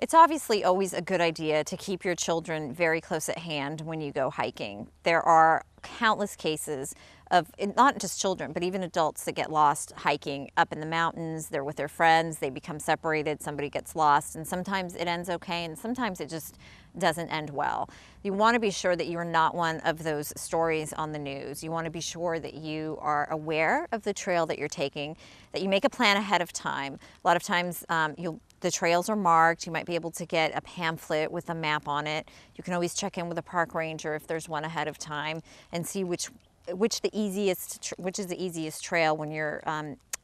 It's obviously always a good idea to keep your children very close at hand when you go hiking. There are countless cases of not just children, but even adults that get lost hiking up in the mountains. They're with their friends, they become separated, somebody gets lost, and sometimes it ends okay, and sometimes it just doesn't end well. You want to be sure that you're not one of those stories on the news. You want to be sure that you are aware of the trail that you're taking, that you make a plan ahead of time. A lot of times the trails are marked. You might be able to get a pamphlet with a map on it. You can always check in with a park ranger if there's one ahead of time and see which is the easiest trail when you're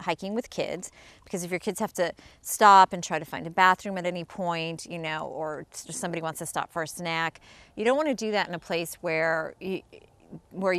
hiking with kids, because if your kids have to stop and try to find a bathroom at any point, or somebody wants to stop for a snack, you don't want to do that in a place where you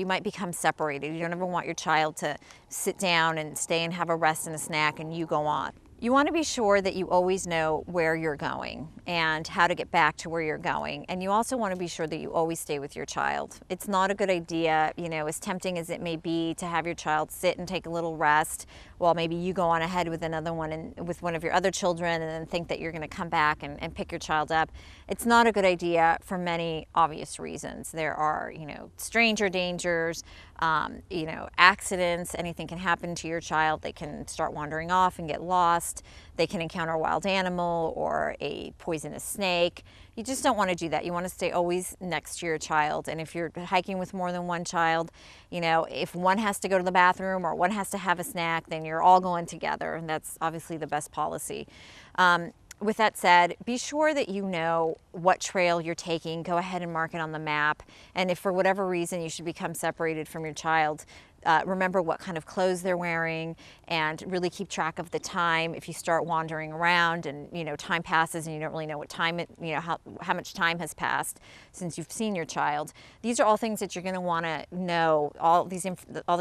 might become separated. You don't ever want your child to sit down and stay and have a rest and a snack and you go on. You want to be sure that you always know where you're going and how to get back to where you're going. And you also want to be sure that you always stay with your child. It's not a good idea, as tempting as it may be, to have your child sit and take a little rest while maybe you go on ahead with another one and with one of your other children, and then think that you're going to come back and pick your child up. It's not a good idea for many obvious reasons. There are, stranger dangers, accidents. Anything can happen to your child. They can start wandering off and get lost. They can encounter a wild animal or a poisonous snake. You just don't want to do that. You want to stay always next to your child. And if you're hiking with more than one child, if one has to go to the bathroom or one has to have a snack, then you're all going together. And that's obviously the best policy. With that said, be sure that you know what trail you're taking. Go ahead and mark it on the map. And if for whatever reason you should become separated from your child, remember what kind of clothes they're wearing and really keep track of the time. If you start wandering around and time passes and you don't really know what time how much time has passed since you've seen your child, these are all things that you're going to want to know. All this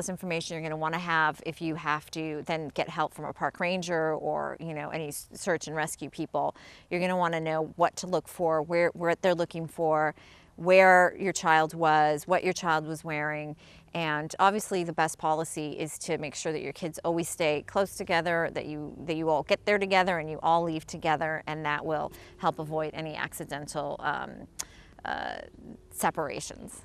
information you're going to want to have if you have to then get help from a park ranger or any search and rescue people. You're going to want to know what to look for, where they're looking for, where your child was, what your child was wearing. And obviously the best policy is to make sure that your kids always stay close together, that you all get there together and you all leave together, and that will help avoid any accidental separations.